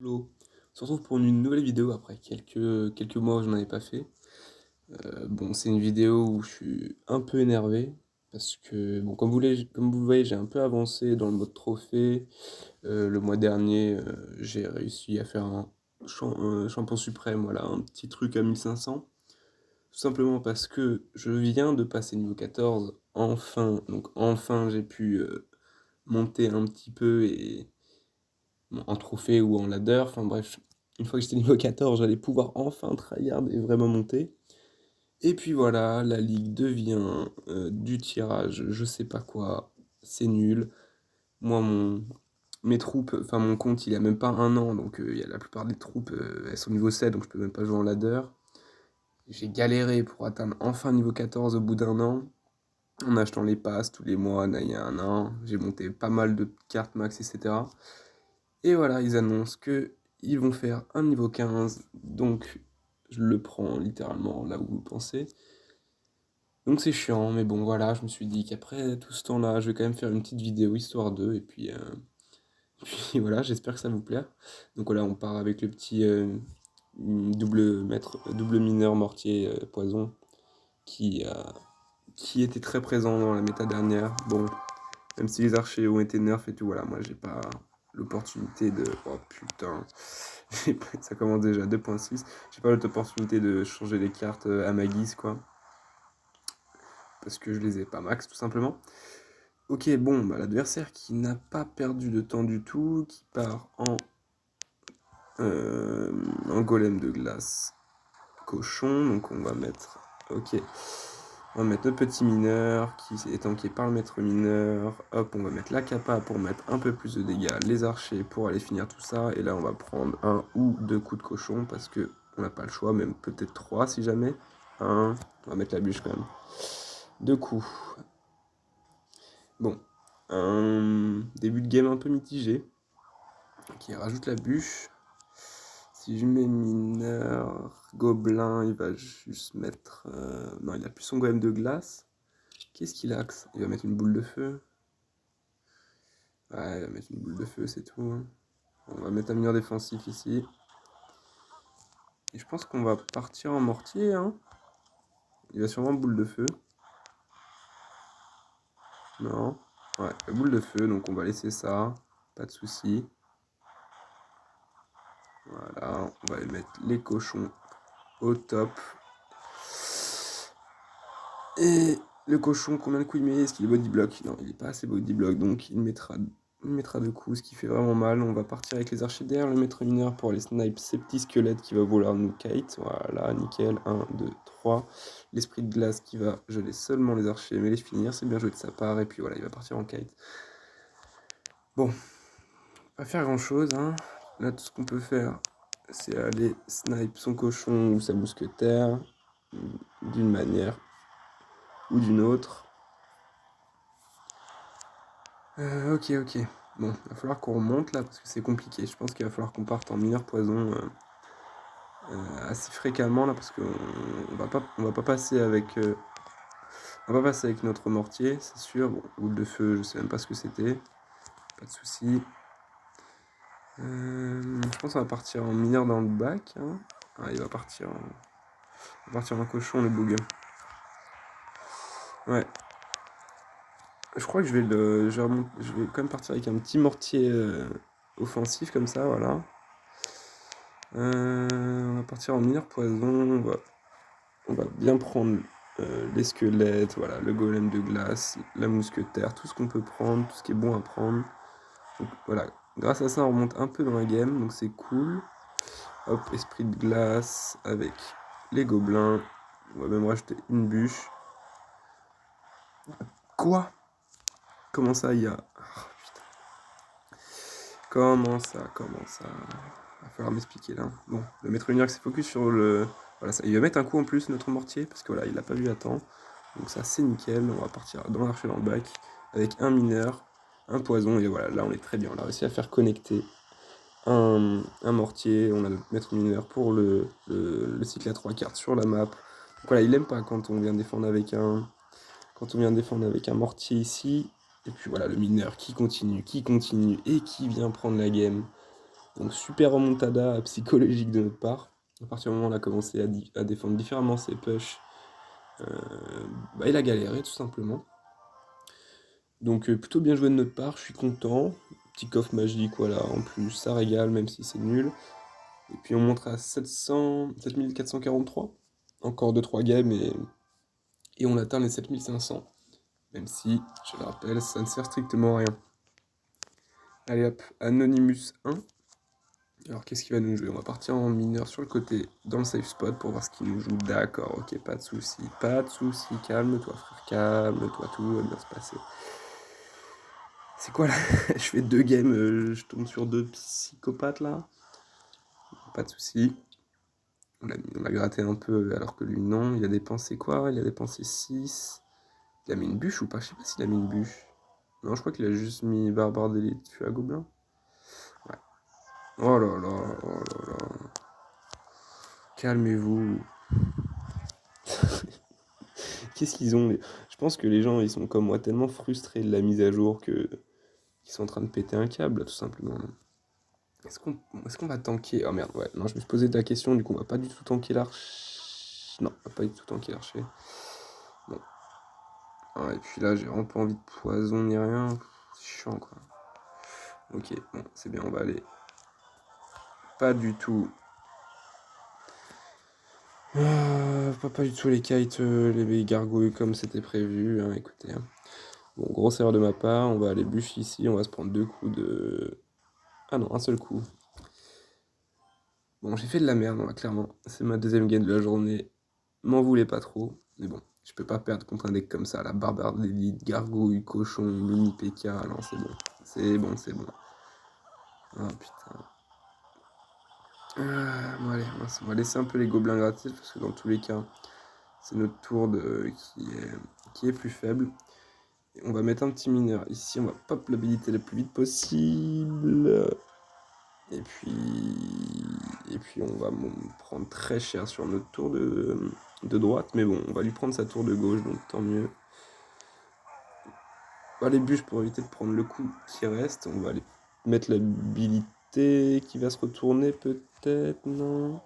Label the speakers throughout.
Speaker 1: Hello, on se retrouve pour une nouvelle vidéo après quelques mois où je n'en avais pas fait. Bon, c'est une vidéo où je suis un peu énervé parce que, bon, comme vous le voyez, j'ai un peu avancé dans le mode trophée. Le mois dernier, j'ai réussi à faire un champion suprême, voilà, un petit truc à 1500. Tout simplement parce que je viens de passer niveau 14, enfin, donc enfin j'ai pu monter un petit peu et bon, en trophée ou en ladder, enfin bref, une fois que j'étais niveau 14, j'allais pouvoir enfin tryhard et vraiment monter. Et puis voilà, la ligue devient du tirage, je sais pas quoi, c'est nul. Moi, mes troupes, enfin mon compte, il a même pas un an, donc il y a la plupart des troupes, elles sont niveau 7, donc je peux même pas jouer en ladder. J'ai galéré pour atteindre enfin niveau 14 au bout d'un an, en achetant les passes tous les mois, il y a un an. J'ai monté pas mal de cartes max, etc. Et voilà, ils annoncent que ils vont faire un niveau 15, donc je le prends littéralement là où vous pensez. Donc c'est chiant, mais bon voilà, je me suis dit qu'après tout ce temps-là, je vais quand même faire une petite vidéo histoire d'eux, et puis, puis voilà, j'espère que ça vous plaît. Donc voilà, on part avec le petit double mineur mortier poison qui, euh, qui était très présent dans la méta dernière. Bon, même si les archers ont été nerfs et tout, voilà, moi j'ai pas l'opportunité de... Oh putain, ça commence déjà 2.6. J'ai pas l'opportunité de changer les cartes à ma guise, quoi. Parce que je les ai pas max, tout simplement. Ok, bon, bah, l'adversaire qui n'a pas perdu de temps du tout, qui part en golem de glace cochon, donc on va mettre... Ok, on va mettre notre petit mineur qui est tanké par le maître mineur. Hop, on va mettre la capa pour mettre un peu plus de dégâts. Les archers pour aller finir tout ça. Et là, on va prendre un ou deux coups de cochon parce que on n'a pas le choix, même peut-être trois si jamais. Un, on va mettre la bûche quand même. Deux coups. Bon, un début de game un peu mitigé. Qui rajoute la bûche. Si je mets mineur, gobelin, il va juste mettre... Non, il a plus son golem de glace. Qu'est-ce qu'il axe? Il va mettre une boule de feu. Ouais, il va mettre une boule de feu, c'est tout, hein. On va mettre un mineur défensif ici. Et je pense qu'on va partir en mortier, hein. Il va sûrement boule de feu. Non. Ouais, boule de feu, donc on va laisser ça. Pas de souci. Voilà, on va mettre les cochons au top. Et le cochon, combien de coups il met? Est-ce qu'il est body block? Non, il n'est pas assez body block, donc il mettra deux coups, ce qui fait vraiment mal. On va partir avec les archers derrière le maître mineur pour aller snipe ces petits squelettes qui va vouloir nous kite. Voilà, nickel. 1, 2, 3. L'esprit de glace qui va geler seulement les archers, mais les finir, c'est bien joué de sa part. Et puis voilà, il va partir en kite. Bon, pas faire grand chose, hein. Là, tout ce qu'on peut faire, c'est aller snipe son cochon ou sa mousquetaire d'une manière ou d'une autre. Ok. Bon, il va falloir qu'on remonte là parce que c'est compliqué. Je pense qu'il va falloir qu'on parte en mineur poison assez fréquemment là parce qu'on va pas passer avec notre mortier, c'est sûr. Bon, boule de feu, je sais même pas ce que c'était. Pas de souci. Je pense qu'on va partir en mineur dans le bac, hein. Ah, il va partir en cochon le bug. Ouais. Je crois que je vais quand même partir avec un petit mortier offensif comme ça, voilà. On va partir en mineur poison. On va bien prendre les squelettes, voilà, le golem de glace, la mousquetaire, tout ce qu'on peut prendre, tout ce qui est bon à prendre. Donc voilà, grâce à ça, on remonte un peu dans la game, donc c'est cool. Hop, esprit de glace avec les gobelins. On va même rajouter une bûche. Quoi? Comment ça, il y a... Oh, putain. Comment ça? Va falloir m'expliquer là. Bon, le maître mineur s'est focus sur le... Voilà, ça, il va mettre un coup en plus, notre mortier, parce que voilà, il l'a pas vu à temps. Donc ça, c'est nickel. On va partir dans l'archer dans le bac, avec un mineur, un poison, et voilà, là on est très bien. On a réussi à faire connecter un mortier, on a notre maître mineur pour le cycle à 3 cartes sur la map. Donc voilà, il aime pas quand on vient défendre avec un mortier ici. Et puis voilà, le mineur qui continue, et qui vient prendre la game. Donc super remontada psychologique de notre part. À partir du moment où on a commencé à défendre différemment ses push, euh, bah, il a galéré tout simplement. Donc plutôt bien joué de notre part, je suis content. Petit coffre magique, voilà, en plus ça régale même si c'est nul. Et puis on monte à 7443. Encore 2-3 games et on atteint les 7500. Même si, je le rappelle, ça ne sert strictement à rien. Allez hop, Anonymous 1. Alors qu'est-ce qu'il va nous jouer? On va partir en mineur sur le côté, dans le safe spot pour voir ce qu'il nous joue. D'accord, ok, pas de soucis, calme-toi frère, calme-toi, tout va bien se passer. C'est quoi là? Je fais 2 games, je tombe sur 2 psychopathes là. Pas de soucis. On a gratté un peu alors que lui non. Il a dépensé quoi? Il a dépensé 6. Il a mis une bûche ou pas? Je sais pas s'il a mis une bûche. Non, je crois qu'il a juste mis barbare d'élite, tuer à gobelin. Ouais. Oh là là, oh là là. Calmez-vous. Qu'est-ce qu'ils ont Je pense que les gens, ils sont comme moi, tellement frustrés de la mise à jour qu'ils sont en train de péter un câble, tout simplement. Est-ce qu'on va tanker? Oh merde, ouais. Non, je me suis posé de la question, du coup, on va pas du tout tanker l'archer. Non, on va pas du tout tanker l'archer. Bon. Ah, et puis là, j'ai vraiment pas envie de poison ni rien. C'est chiant, quoi. Ok, bon, c'est bien, on va aller. Pas du tout. Pas du tout les kites, les gargouilles comme c'était prévu, hein, écoutez. Hein. Bon, grosse erreur de ma part, on va aller bûche ici, on va se prendre 2 coups de... Ah non, un seul coup. Bon, j'ai fait de la merde, hein, clairement. C'est ma deuxième game de la journée. M'en voulez pas trop. Mais bon, je peux pas perdre contre un deck comme ça. La barbare d'élite, gargouille, cochon, mini PK. Non, c'est bon. C'est bon, c'est bon. Ah putain. Bon, allez, on va laisser un peu les gobelins gratis parce que dans tous les cas, c'est notre tour qui est plus faible. Et on va mettre un petit mineur ici. On va pop l'habilité le plus vite possible. Et puis on va prendre très cher sur notre tour de droite, mais bon, on va lui prendre sa tour de gauche, donc tant mieux. On va les bûches pour éviter de prendre le coup qui reste. On va aller mettre l'habilité qui va se retourner peut-être, non.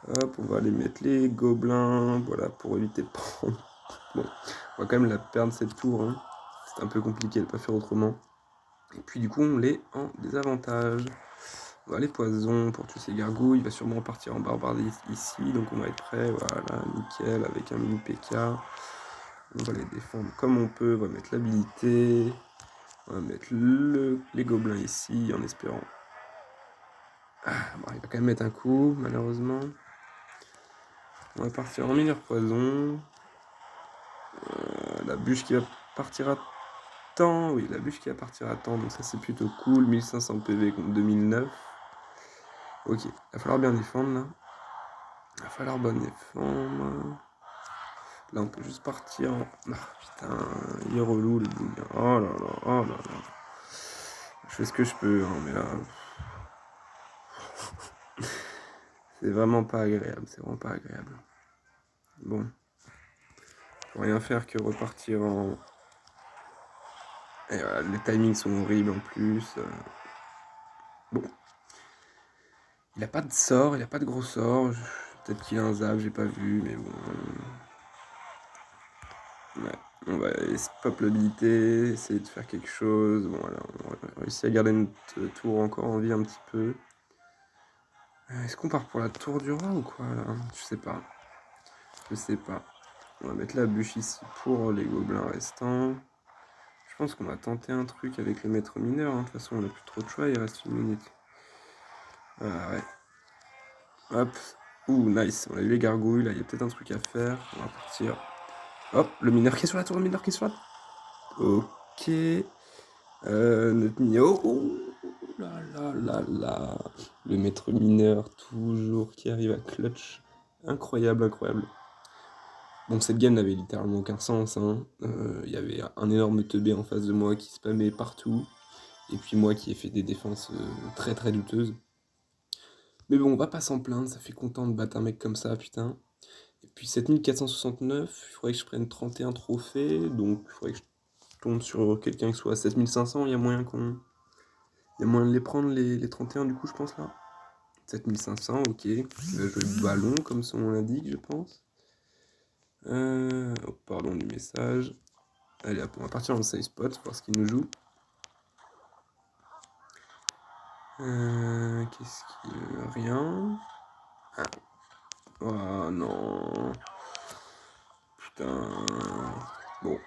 Speaker 1: Hop, on va aller mettre les gobelins, voilà, pour éviter de prendre... Bon, on va quand même la perdre cette tour, hein. C'est un peu compliqué de ne pas faire autrement. Et puis du coup, on l'est en désavantage. On va les poisons pour tuer ces gargouilles. Il va sûrement partir en barbardiste ici. Donc on va être prêt. Voilà, nickel. Avec un mini PK. On va les défendre comme on peut. On va mettre l'habilité. On va mettre les gobelins ici en espérant. Bon, il va quand même mettre un coup, malheureusement. On va partir en mineur poison. La bûche qui va partir à temps. Oui, la bûche qui va partir à temps. Donc ça c'est plutôt cool. 1500 PV contre 2009. Ok, il va falloir bien défendre là. Il va falloir bien défendre. Là, on peut juste partir. Ah, putain, il est relou le bouillon. Oh là là, oh là là. Je fais ce que je peux, hein, mais là. C'est vraiment pas agréable, c'est vraiment pas agréable. Bon. Faut rien faire que repartir en. Et voilà, les timings sont horribles en plus. Bon. Il a pas de sort, il a pas de gros sort. Peut-être qu'il a un zap, j'ai pas vu, mais bon. Ouais. On va pop l'habilité, essayer de faire quelque chose. Bon, voilà, on va réussir à garder notre tour encore en vie un petit peu. Est-ce qu'on part pour la tour du roi ou quoi là? Je sais pas. Je sais pas. On va mettre la bûche ici pour les gobelins restants. Je pense qu'on va tenter un truc avec le maître mineur. Hein. De toute façon, on n'a plus trop de choix, il reste une minute. Ah ouais. Hop. Ouh, nice. On a eu les gargouilles, là, il y a peut-être un truc à faire. On va partir. Hop, le mineur qui est sur la tour, le mineur qui est sur la tour. Ok. Notre mineur. Oh là là là là. Le maître mineur, toujours, qui arrive à clutch. Incroyable, incroyable. Bon, cette game n'avait littéralement aucun sens. Hein. Y avait un énorme teubé en face de moi qui spammait partout. Et puis moi qui ai fait des défenses très très douteuses. Mais bon, on va pas s'en plaindre, ça fait content de battre un mec comme ça, putain. Et puis 7469, il faudrait que je prenne 31 trophées. Donc il faudrait que je tombe sur quelqu'un qui soit à 7500. Il y a moyen Il y a moyen de les prendre les 31 du coup, je pense là. 7500, ok. Je vais jouer le ballon, comme son nom l'indique, je pense. Oh, pardon du message. Allez hop, on va partir dans le safe spot, voir ce qu'il nous joue. Qu'est-ce qu'il... Rien. Ah. Oh non. Putain. Bon.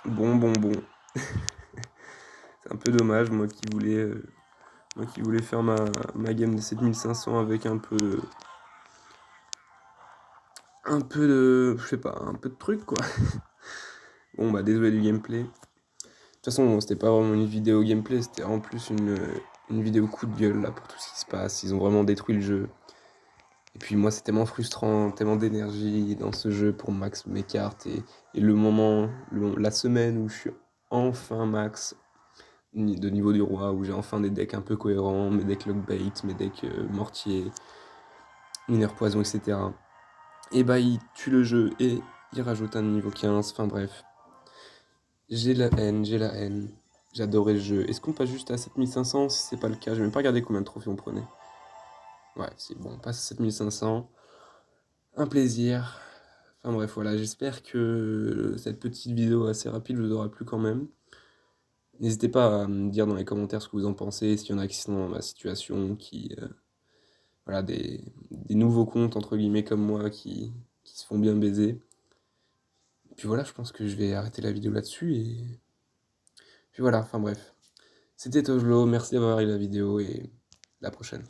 Speaker 1: Bon. C'est un peu dommage, moi qui voulais faire ma game de 7500 avec je sais pas, un peu de truc quoi. Bon bah désolé du gameplay. De toute façon, c'était pas vraiment une vidéo gameplay, c'était en plus une vidéo coup de gueule là pour tout ce qui se passe. Ils ont vraiment détruit le jeu. Et puis moi, c'est tellement frustrant, tellement d'énergie dans ce jeu pour max mes cartes. Et la semaine où je suis enfin max de niveau du roi, où j'ai enfin des decks un peu cohérents, mes decks lockbait, mes decks mortier, mineur poison, etc. Et bah, il tue le jeu et il rajoute un niveau 15. Enfin bref, j'ai la haine. J'adorais le jeu. Est-ce qu'on passe juste à 7500? Si c'est pas le cas, je vais même pas regarder combien de trophées on prenait. Ouais, c'est bon, on passe à 7500. Un plaisir. Enfin bref, voilà, j'espère que cette petite vidéo assez rapide vous aura plu quand même. N'hésitez pas à me dire dans les commentaires ce que vous en pensez, s'il y en a qui sont dans ma situation, voilà, des nouveaux comptes, entre guillemets, comme moi, qui se font bien baiser. Puis voilà, je pense que je vais arrêter la vidéo là-dessus, et puis voilà, enfin bref. C'était Tojlo, merci d'avoir regardé la vidéo, et à la prochaine.